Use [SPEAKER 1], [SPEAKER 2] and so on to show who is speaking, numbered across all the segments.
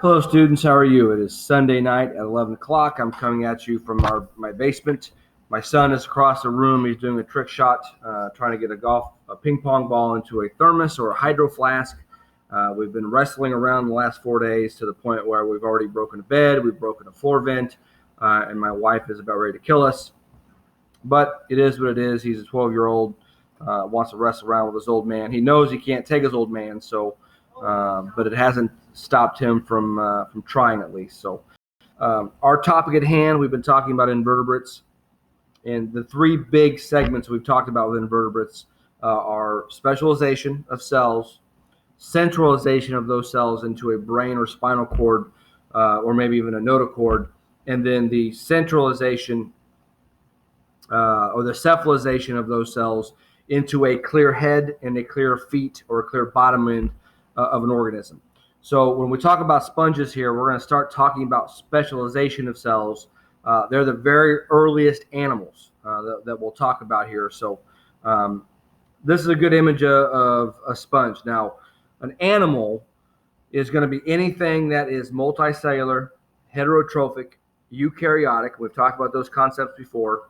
[SPEAKER 1] Hello, students. How are you? It is Sunday night at 11 o'clock. I'm coming at you from my basement. My son is across the room. He's doing a trick shot, trying to get a ping pong ball into a thermos or a hydro flask. We've been wrestling around the last 4 days to the point where we've already broken a bed, we've broken a floor vent, and my wife is about ready to kill us. But it is what it is. He's a 12-year-old, wants to wrestle around with his old man. He knows he can't take his old man, but it hasn't stopped him from trying, at least. So our topic at hand, we've been talking about invertebrates, and the three big segments we've talked about with invertebrates are specialization of cells, centralization of those cells into a brain or spinal cord, or maybe even a notochord, and then the centralization or the cephalization of those cells into a clear head and a clear feet or a clear bottom end of an organism. So when we talk about sponges here, we're going to start talking about specialization of cells. They're the very earliest animals that we'll talk about here. So this is a good image of a sponge. Now, an animal is going to be anything that is multicellular, heterotrophic, eukaryotic. We've talked about those concepts before.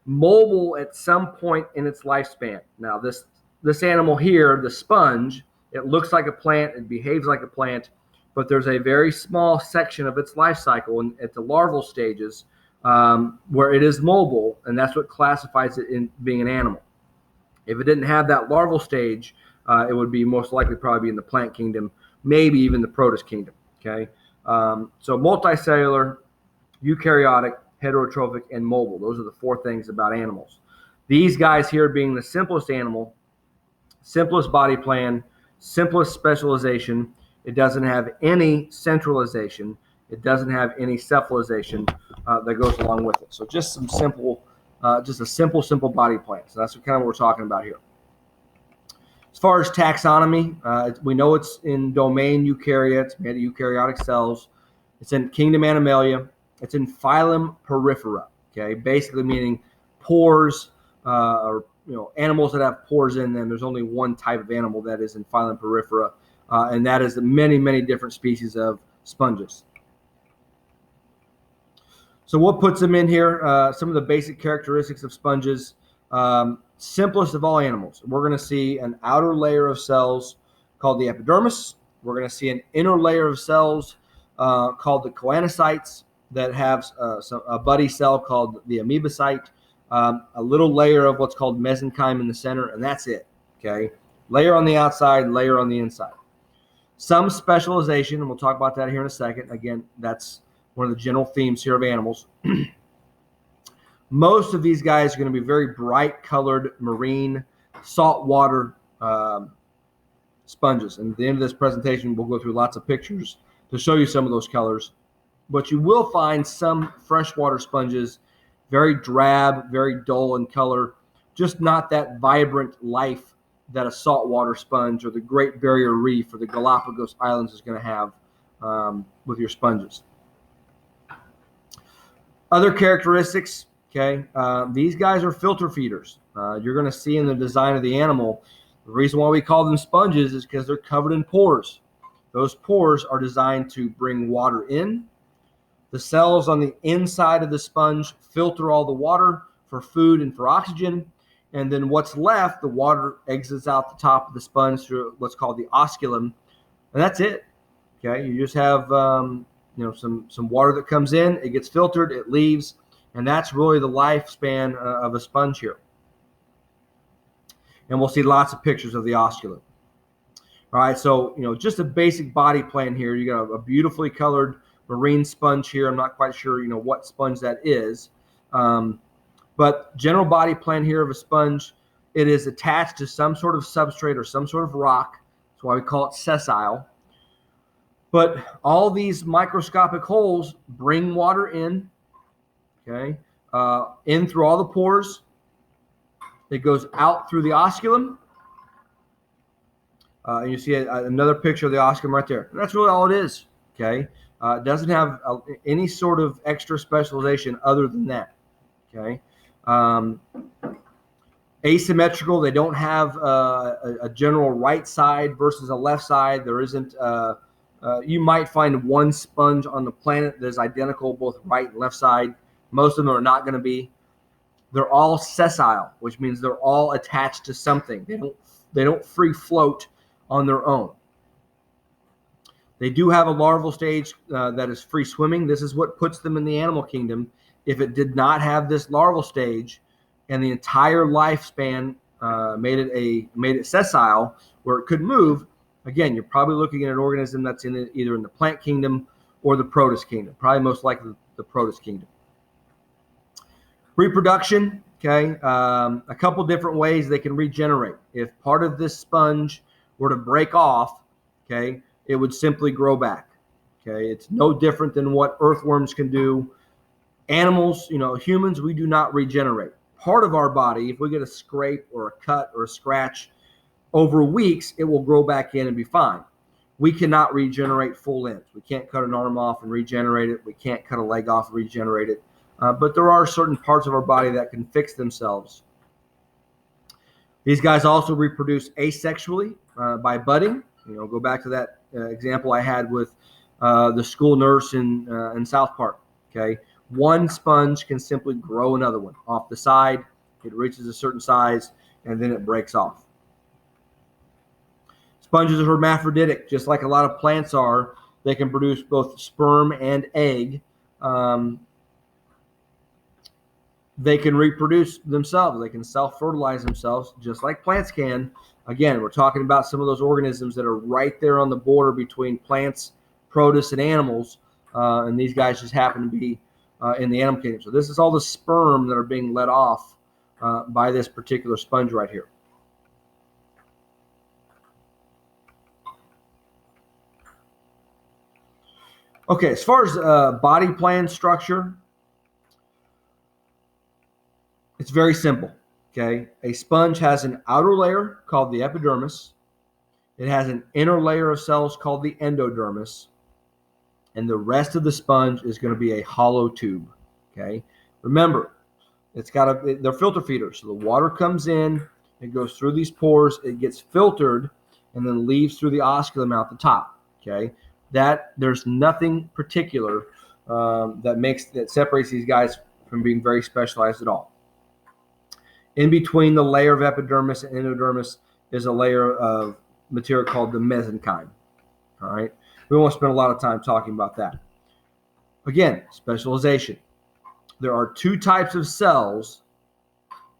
[SPEAKER 1] Mobile at some point in its lifespan. Now, this animal here, the sponge, it looks like a plant, it behaves like a plant, but there's a very small section of its life cycle at the larval stages where it is mobile, and that's what classifies it in being an animal. If it didn't have that larval stage, it would be most likely probably in the plant kingdom, maybe even the protist kingdom. Okay, so multicellular, eukaryotic, heterotrophic, and mobile. Those are the four things about animals. These guys here being the simplest animal, simplest body plan, simplest specialization. It doesn't have any centralization. It doesn't have any cephalization that goes along with it. So just some simple, just a simple body plan. So that's kind of what we're talking about here. As far as taxonomy, we know it's in domain eukaryotes, made of eukaryotic cells. It's in kingdom Animalia. It's in phylum Porifera. Okay, basically meaning pores or animals that have pores in them. There's only one type of animal that is in phylum Porifera, and that is the many different species of sponges. So what puts them in here? Some of the basic characteristics of sponges. Simplest of all animals. We're going to see an outer layer of cells called the epidermis. We're going to see an inner layer of cells called the choanocytes that have a buddy cell called the amoebocyte. A little layer of what's called mesenchyme in the center, and that's it. Okay, layer on the outside, layer on the inside. Some specialization, and we'll talk about that here in a second. Again, that's one of the general themes here of animals. Most of these guys are going to be very bright colored marine saltwater sponges. And at the end of this presentation, we'll go through lots of pictures to show you some of those colors. But you will find some freshwater sponges very drab, very dull in color, just not that vibrant life that a saltwater sponge or the Great Barrier Reef or the Galapagos Islands is going to have with your sponges. Other characteristics, okay, these guys are filter feeders. You're going to see in the design of the animal, the reason why we call them sponges is because they're covered in pores. Those pores are designed to bring water in. The cells on the inside of the sponge filter all the water for food and for oxygen. And then what's left, the water exits out the top of the sponge through what's called the osculum. And that's it. Okay, you just have some water that comes in, it gets filtered, it leaves, and that's really the lifespan of a sponge here. And we'll see lots of pictures of the osculum. All right, so just a basic body plan here. You got a beautifully colored marine sponge here. I'm not quite sure what sponge that is, but general body plan here of a sponge. It is attached to some sort of substrate or some sort of rock. That's why we call it sessile. But all these microscopic holes bring water in, okay, in through all the pores. It goes out through the osculum. And you see another picture of the osculum right there. And that's really all it is, okay? It doesn't have any sort of extra specialization other than that, okay? Asymmetrical, they don't have a general right side versus a left side. There isn't You might find one sponge on the planet that is identical both right and left side. Most of them are not going to be. They're all sessile, which means they're all attached to something. They don't free float on their own. They do have a larval stage that is free swimming. This is what puts them in the animal kingdom. If it did not have this larval stage and the entire lifespan made it sessile where it could move, again, you're probably looking at an organism that's either in the plant kingdom or the Protus kingdom, probably most likely the Protus kingdom. Reproduction, okay, a couple different ways they can regenerate. If part of this sponge were to break off, okay, it would simply grow back. Okay, it's no different than what earthworms can do. Animals, humans, we do not regenerate. Part of our body, if we get a scrape or a cut or a scratch over weeks, it will grow back in and be fine. We cannot regenerate full limbs. We can't cut an arm off and regenerate it. We can't cut a leg off and regenerate it. But there are certain parts of our body that can fix themselves. These guys also reproduce asexually by budding. Go back to that example I had with the school nurse in South Park. Okay, one sponge can simply grow another one off the side. It reaches a certain size, and then it breaks off. Sponges are hermaphroditic, just like a lot of plants are. They can produce both sperm and egg. They can reproduce themselves. They can self-fertilize themselves just like plants can. Again, we're talking about some of those organisms that are right there on the border between plants, Protus, and animals. And these guys just happen to be in the animal kingdom. So this is all the sperm that are being let off by this particular sponge right here. Okay, as far as body plan structure, it's very simple, okay? A sponge has an outer layer called the epidermis. It has an inner layer of cells called the endodermis. And the rest of the sponge is going to be a hollow tube, okay? Remember, they're filter feeders. So the water comes in, it goes through these pores, it gets filtered, and then leaves through the osculum out the top, okay? There's nothing particular that separates these guys from being very specialized at all. In between the layer of epidermis and endodermis is a layer of material called the mesenchyme. All right. We won't spend a lot of time talking about that. Again, specialization. There are two types of cells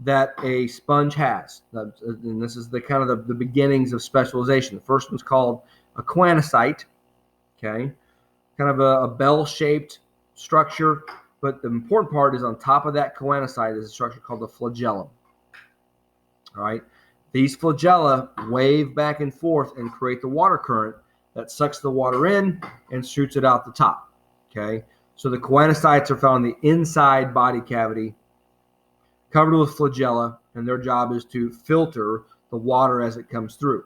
[SPEAKER 1] that a sponge has. And this is the kind of the beginnings of specialization. The first one's called a choanocyte. Okay. Kind of a bell-shaped structure. But the important part is on top of that choanocyte is a structure called the flagellum. All right. These flagella wave back and forth and create the water current that sucks the water in and shoots it out the top. Okay. So the choanocytes are found in the inside body cavity, covered with flagella, and their job is to filter the water as it comes through.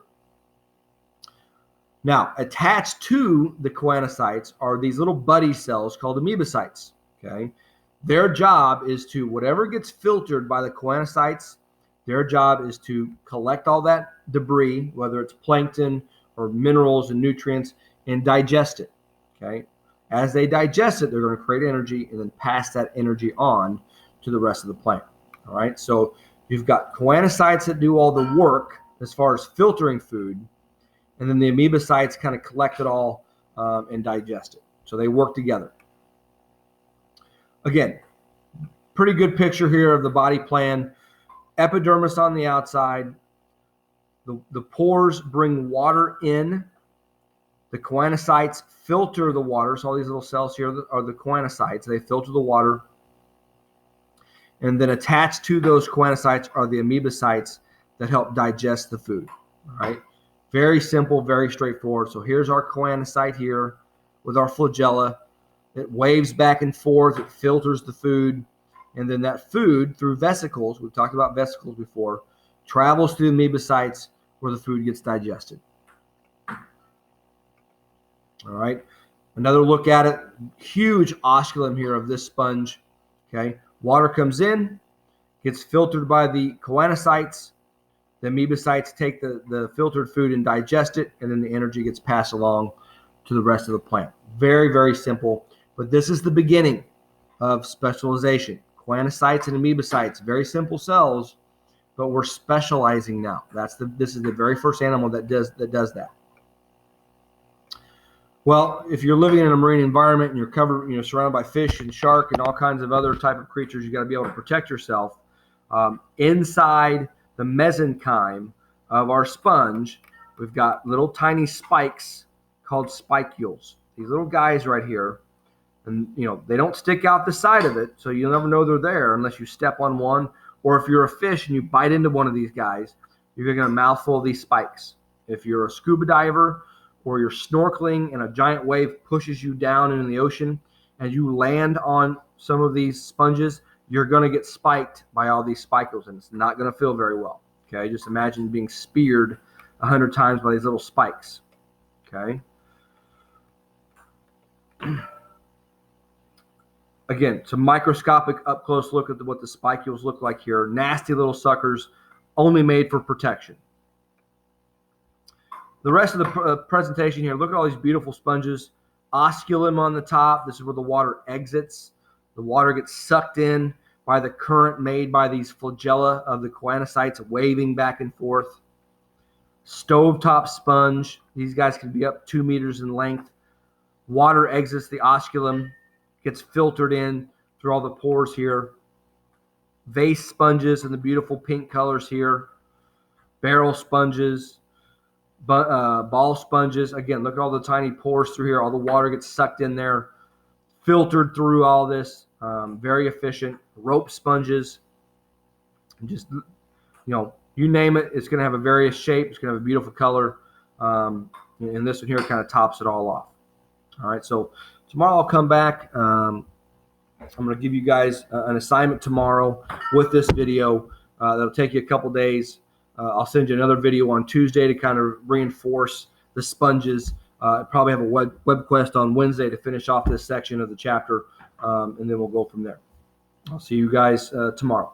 [SPEAKER 1] Now, attached to the choanocytes are these little buddy cells called amoebocytes. Okay. Their job is to, whatever gets filtered by the choanocytes, their job is to collect all that debris, whether it's plankton or minerals and nutrients, and digest it. Okay. As they digest it, they're going to create energy and then pass that energy on to the rest of the plant. All right. So you've got choanocytes that do all the work as far as filtering food, and then the amoebocytes kind of collect it all and digest it. So they work together. Again, pretty good picture here of the body plan. Epidermis on the outside. The pores bring water in. The choanocytes filter the water. So all these little cells here are the choanocytes. They filter the water. And then attached to those choanocytes are the amoebocytes that help digest the food. All right. Very simple, very straightforward. So here's our choanocyte here with our flagella. It waves back and forth. It filters the food. And then that food, through vesicles, we've talked about vesicles before, travels through the amoebocytes where the food gets digested. All right. Another look at it. Huge osculum here of this sponge. Okay. Water comes in, gets filtered by the choanocytes. The amoebocytes take the filtered food and digest it, and then the energy gets passed along to the rest of the plant. Very, very simple, but this is the beginning of specialization. Choanocytes and amoebocytes, very simple cells, but we're specializing now. This is the very first animal that does that. Well, if you're living in a marine environment and you're covered, surrounded by fish and shark and all kinds of other type of creatures, you got to be able to protect yourself. Inside the mesenchyme of our sponge, we've got little tiny spikes called spicules. These little guys right here, and they don't stick out the side of it, so you'll never know they're there unless you step on one, or if you're a fish and you bite into one of these guys, you're going to get a mouthful of these spikes. If you're a scuba diver or you're snorkeling and a giant wave pushes you down into the ocean and you land on some of these sponges, you're going to get spiked by all these spicules, and it's not going to feel very well. Okay, just imagine being speared 100 times by these little spikes. Okay. Again, it's a microscopic up-close look at what the spicules look like here. Nasty little suckers, only made for protection. The rest of the presentation here, look at all these beautiful sponges. Osculum on the top. This is where the water exits. The water gets sucked in by the current made by these flagella of the choanocytes waving back and forth. Stovetop sponge. These guys can be up 2 meters in length. Water exits the osculum, gets filtered in through all the pores here. Vase sponges in the beautiful pink colors here. Barrel sponges. Ball sponges. Again, look at all the tiny pores through here. All the water gets sucked in there, filtered through all this. Very efficient. Rope sponges. Just, you name it, it's going to have a various shape. It's going to have a beautiful color. And this one here kind of tops it all off. All right, so tomorrow I'll come back. I'm going to give you guys an assignment tomorrow with this video. That'll take you a couple days. I'll send you another video on Tuesday to kind of reinforce the sponges. Probably have a web quest on Wednesday to finish off this section of the chapter, and then we'll go from there. I'll see you guys tomorrow.